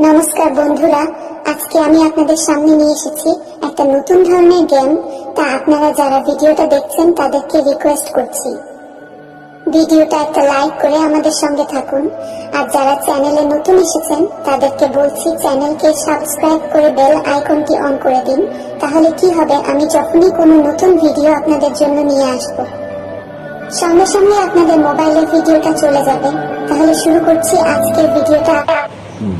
নমস্কার বন্ধুরা, আজকে আমি আপনাদের সামনে নিয়ে এসেছি একটা নতুন ধরনের গেম। তা আপনারা যারা ভিডিওটা দেখছেন তাদেরকে রিকোয়েস্ট করছি ভিডিওটা একটা লাইক করে আমাদের সঙ্গে থাকুন। আর যারা চ্যানেলে নতুন এসেছেন তাদেরকে বলছি চ্যানেলকে সাবস্ক্রাইব করে বেল আইকনটি অন করে দিন। তাহলে কি হবে, আমি যখনই কোনো নতুন ভিডিও আপনাদের জন্য নিয়ে আসব সঙ্গে সঙ্গে আপনাদের মোবাইলে ভিডিওটা চলে যাবে। তাহলে শুরু করছি আজকের ভিডিওটা।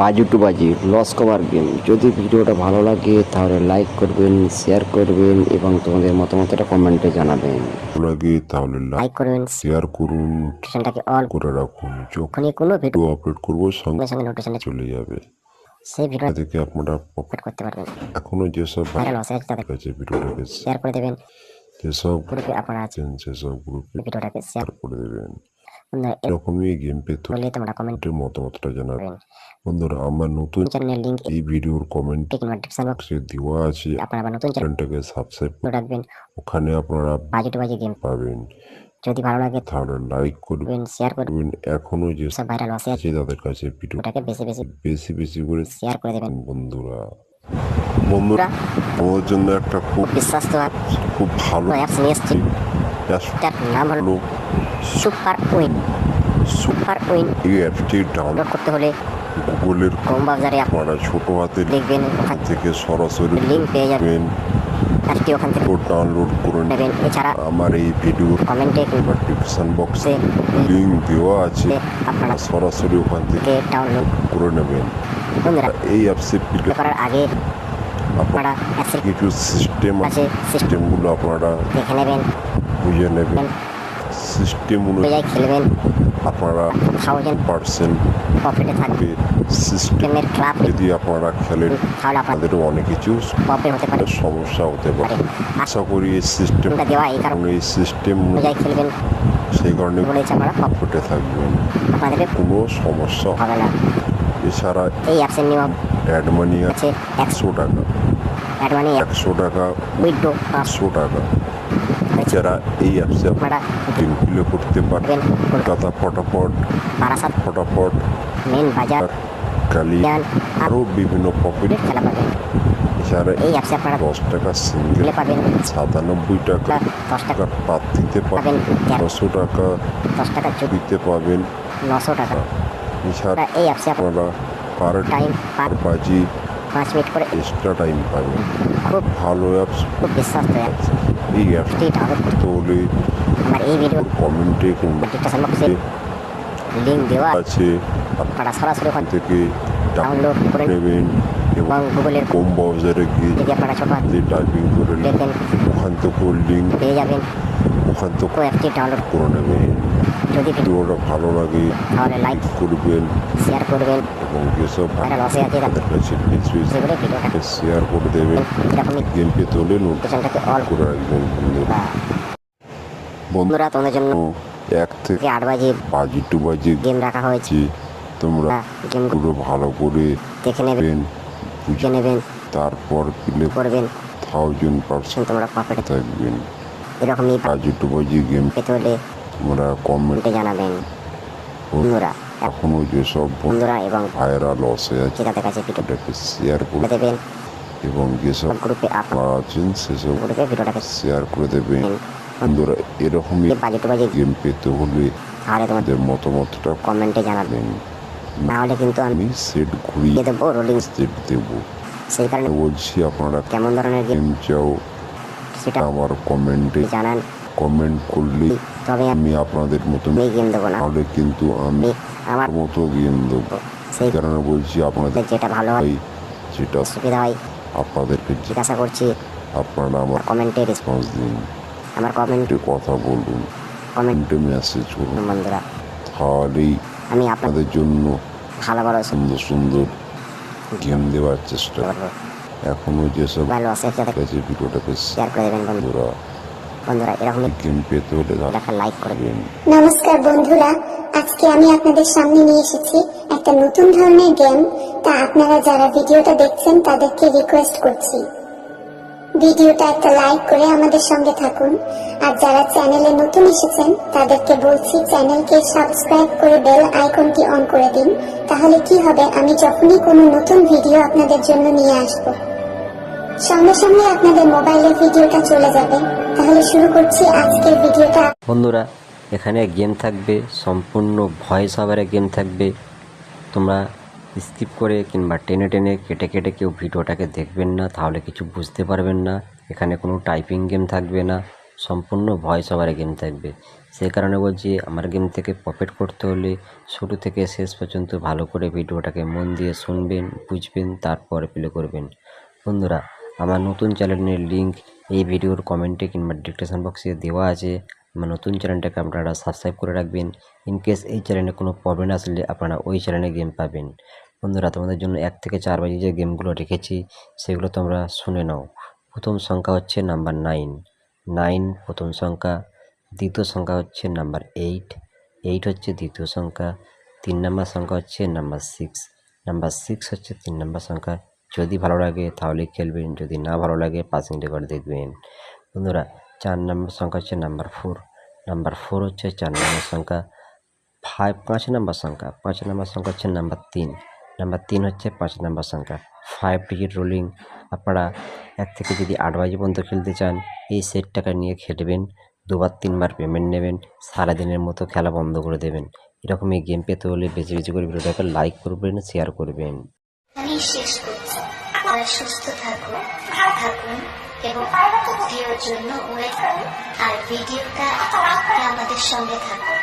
বাজি টু বাজি লস কভার গেম। যদি ভিডিওটা ভালো লাগে তাহলে লাইক করবেন, শেয়ার করবেন এবং তোমাদের মতামতটা কমেন্টে জানাবেন। লাগে তাহলে লাইক করবেন, শেয়ার করুন, নোটিফিকেশনটাকে অল করে রাখুন। যখনই কোনো ভিডিও আপলোড করবো সঙ্গে সঙ্গে নোটিফিকেশনটা চলে যাবে। সেই ভিডিও থেকে আপনারা আপলোড করতে পারবেন। এখনো যেসব ভাইরাল হচ্ছে তাদের কাছে ভিডিওটাকে শেয়ার করে দেবেন। যেসব গ্রুপে আপনারা আছেন আছেন সেসব গ্রুপে ভিডিওটাকে শেয়ার শেয়ার করে দেবেন। বন্ধুরা এরকমই গেম পেতে বলে তোমরা কমেন্ট হলে মতামতটা জানাবেন। করবেন। বন্ধুরা, আমার নতুন চ্যানেলের লিংক এই ভিডিওর কমেন্ট ডিসক্রিপশন বক্সে দেওয়া আছে। আপনারা আবার নতুন চ্যানেলটাকে সাবস্ক্রাইব চ্যানেল রাখবেন। ওখানে আপনারা বাজি টু বাজি গেম পাবেন। যদি ভালো লাগে তাহলে লাইক করবেন, শেয়ার করবেন। এখনো যে সব ভাইরাল হচ্ছে আছে তাদের কাছে ভিডিওটাকে বেশি বেশি বেশি বেশি করে শেয়ার করে দেবেন। বন্ধুরা আমার জন্য একটা বিশ্বস্ত খুব ভালো অ্যাপস নিয়ে এসেছি। অ্যাপসটার নাম হলো সুপার উইন। সুপার উইন এই অ্যাপটি ডাউনলোড ডাউনলোড করতে হলে গুগলের ক্রোম ব্রাউজারে আপনারা ছোট হাতে লিখবেন, ওখান থেকে সরাসরি লিঙ্ক পেয়ে যাবেন। অ্যাপটি ওখান থেকে ডাউনলোড করে নেবেন। এছাড়া আমার এই ভিডিওর কমেন্টে কিংবা ডিসক্রিপশন বক্সে লিঙ্ক দেওয়া আছে, আপনারা সরাসরি ওখান থেকে ডাউনলোড করে নেবেন। বন্ধুরা এই অ্যাপসে করার আগে আপনারা অ্যাপসের কিছু আছে সিস্টেমগুলো আপনারা দেখে নেবেন, বুঝে নেবেন। সিস্টেম অনুযায়ী খেলবেন। আপনারা সহজে পার্সেন্ট প্রফিটে থাকবে। সিস্টেমের ক্লাব যদি আপনারা খেলেন তাহলে আপনাদের তাদেরও অনেক কিছু প্রবলেম হতে পারে। সমস্যা হতে পারে। আশা করি এই সিস্টেম দেওয়া এই কারণে এই সিস্টেম অনুযায়ী খেলবেন, সেই কারণে বলেছে আমরা প্রফিটে থাকবেন, আপনাদের কোনো সমস্যা হবে না। এছাড়া এই অ্যাপসের নিয়ম অ্যাড মানি আছে 100 টাকা, অ্যাড মানি 100 টাকা, উইথড্র 500 টাকা। যারা এই অ্যাপসে আপনারা গেম প্লে করতে পারবেন, কলকাতা ফটাফট, বারাসাত ফটাফট, মেন বাজার কালিয়ান আরও বিভিন্ন প্রফিট খেলা পাবেন। এছাড়া এই অ্যাপসে আপনারা 10 টাকা সিঙ্গেল পাবেন, 97 টাকা 10 টাকা পাত দিতে পাবেন, 100 টাকা 10 টাকা দিতে পাবেন। 900 টাকা। এছাড়া এই অ্যাপসে আপনারা পার টাইম পার বাজি 5 মিনিট করে এক্সট্রা টাইম পাবেন। খুব ভালো অ্যাপস। খুব বিশ্বস্ত অ্যাপস। এই অ্যাপসটি ডাউনলোড করতে হলে আমার এই ভিডিও কমেন্টে ডিসক্রিপশন বক্সে লিংক দেওয়া আছে, আপনারা সরাসরি ওখান থেকে ডাউনলোড করে নেবেন এবং গুগলের কম ব্রাউজারে গিয়ে যদি আপনারা ছোট হাতে টাইপিং করে দেখেন ওখান থেকে লিঙ্ক পেয়ে যাবেন। ওখান থেকে তো অ্যাপটি ডাউনলোড করে নেবেন। যদি ভিডিওটা ভালো লাগে তাহলে লাইক করবেন শেয়ার করবেন এবং যেসব ভাইরাল হচ্ছে আছে তাদের কাছে সেগুলো ভিডিওটাকে শেয়ার করে দেবেন। এরকমই গেম পেতে হলে নোটিফিকেশনটাকে অল করে রাখবেন। বন্ধুরা তোমাদের জন্য 1 থেকে 8 বাজে বাজি টু বাজি গেম রাখা হয়েছে। তোমরা গেম পুরো ভালো করে দেখে নেবেন, বুঝে নেবেন, তারপর প্লে করবেন। 1000% তোমরা প্রফিটে থাকবেন। এরকমই বাজি টু বাজি গেম পেতে হলে তোমরা কমেন্টে জানাবেন। বন্ধুরা এখনো যেসব বন্ধুরা এবং ভাইরাল হচ্ছে আছে তাদের কাছে ভিডিওটাকে শেয়ার করে দেবেন এবং যেসব গ্রুপে আপনারা আছেন সেসব গ্রুপে ভিডিওটাকে শেয়ার করে দেবেন। বন্ধুরা, এরকমই বাজি টু বাজি গেম পেতে হলে তাহলে তোমাদের তোমাদের মতামতটা কমেন্টে জানাবেন। নাহলে কিন্তু আমি আমি সেট ঘুরিয়ে দেবো রোলিং। সেট দেবো। সেই কারণে বলছি আপনারা কেমন ধরনের গেম গেম চাও সেটা আমার কমেন্টে জানান, কমেন্ট করলে তবে আমি আপনাদের মতন আমি গেম দেবো না। তাহলে কিন্তু আমি আমার মতো গেম দেবো। সেই কারণে বলছি আপনাদের যেটা ভালো হয়, যেটা সুবিধা হয় আপনাদেরকে জিজ্ঞাসা করছি। আপনারা আমার কমেন্টে রেসপন্স দিন, আমার কমেন্টে কথা বলুন, কমেন্টে মেসেজ করুন। বন্ধুরা তাহলেই আমি আপনাদের আপনাদের জন্য ভালো ভালো সুন্দর সুন্দর গেম দেওয়ার চেষ্টা করবো। এখনো যেসব ভালো আছে যাতে কাছে ভিডিওটাকে শেয়ার করে দেবেন বন্ধুরা। বন্ধুরা এরকমই গেম পেতে হলে একটা লাইক করে দিন। নমস্কার বন্ধুরা, আজকে আমি আপনাদের সামনে নিয়ে এসেছি একটা নতুন ধরনের গেম। তা আপনারা যারা ভিডিওটা দেখছেন তাদেরকে রিকোয়েস্ট করছি ভিডিওটা একটা লাইক করে আমাদের সঙ্গে থাকুন। আর যারা চ্যানেলে নতুন এসেছেন তাদেরকে বলছি চ্যানেলকে সাবস্ক্রাইব করে বেল আইকনটি অন করে দিন। তাহলে কি হবে, আমি যখনই কোনো নতুন ভিডিও আপনাদের জন্য নিয়ে আসব, সঙ্গে সঙ্গে আপনাদের মোবাইলে ভিডিওটা চলে যাবে। তাহলে শুরু করছি আজকের ভিডিওটা। বন্ধুরা, এখানে গেম থাকবে, সম্পূর্ণ ভয়েস ওভারে গেম থাকবে। তোমরা স্কিপ করে কিংবা টেনে টেনে কেটে কেটে কেউ ভিডিওটাকে দেখবেন না, তাহলে কিছু বুঝতে পারবেন না। এখানে কোনো টাইপিং গেম থাকবে না, সম্পূর্ণ ভয়েস ওভারে গেম থাকবে। সেই কারণে বলছি, আমার গেম থেকে প্রফিট করতে হলে শুরু থেকে শেষ পর্যন্ত ভালো করে ভিডিওটাকে মন দিয়ে শুনবেন, বুঝবেন, তারপরে প্লে করবেন। বন্ধুরা, আমার নতুন চ্যানেলের লিঙ্ক এই ভিডিওর কমেন্টে কিংবা ডিসক্রিপশন বক্সে দেওয়া আছে। আমার নতুন চ্যানেলটাকে আপনারা সাবস্ক্রাইব করে রাখবেন। ইনকেস এই চ্যানেলে কোনো প্রবলেম আসলে আপনারা ওই চ্যানেলে গেম পাবেন। বন্ধুরা, তোমাদের জন্য 1 থেকে 4 বাজে যে গেমগুলো রেখেছি সেগুলো তোমরা শুনে নাও। প্রথম সংখ্যা হচ্ছে নাম্বার 9 প্রথম সংখ্যা। দ্বিতীয় সংখ্যা হচ্ছে নাম্বার 8 হচ্ছে দ্বিতীয় সংখ্যা। 3 নম্বর সংখ্যা হচ্ছে নাম্বার 6 হচ্ছে 3 নম্বর সংখ্যা। যদি ভালো লাগে তাহলে খেলবেন, যদি না ভালো লাগে পাসিং রেকর্ড দেখবেন। বন্ধুরা, 4 নম্বর সংখ্যা হচ্ছে নাম্বার 4 হচ্ছে 4 নম্বর সংখ্যা। 5 নম্বর সংখ্যা হচ্ছে নাম্বার 3 হচ্ছে 5 নম্বর সংখ্যা। 5 ডিজিট রোলিং। আপনারা 1 থেকে যদি 8 বাজি পর্যন্ত খেলতে চান এই সেট টাকা নিয়ে খেলবেন। 2বার 3বার পেমেন্ট নেবেন, সারাদিনের মতো খেলা বন্ধ করে দেবেন। এরকমই গেম পেতে হলে বেশি বেশি করে ভিডিওটাকে লাইক করবেন, শেয়ার করবেন। আমি শেষ করছি। আপনারা সুস্থ থাকুন এবং ভিডিওর জন্য ওয়েট করুন। আর ভিডিওটা আমাদের সঙ্গে থাকুন।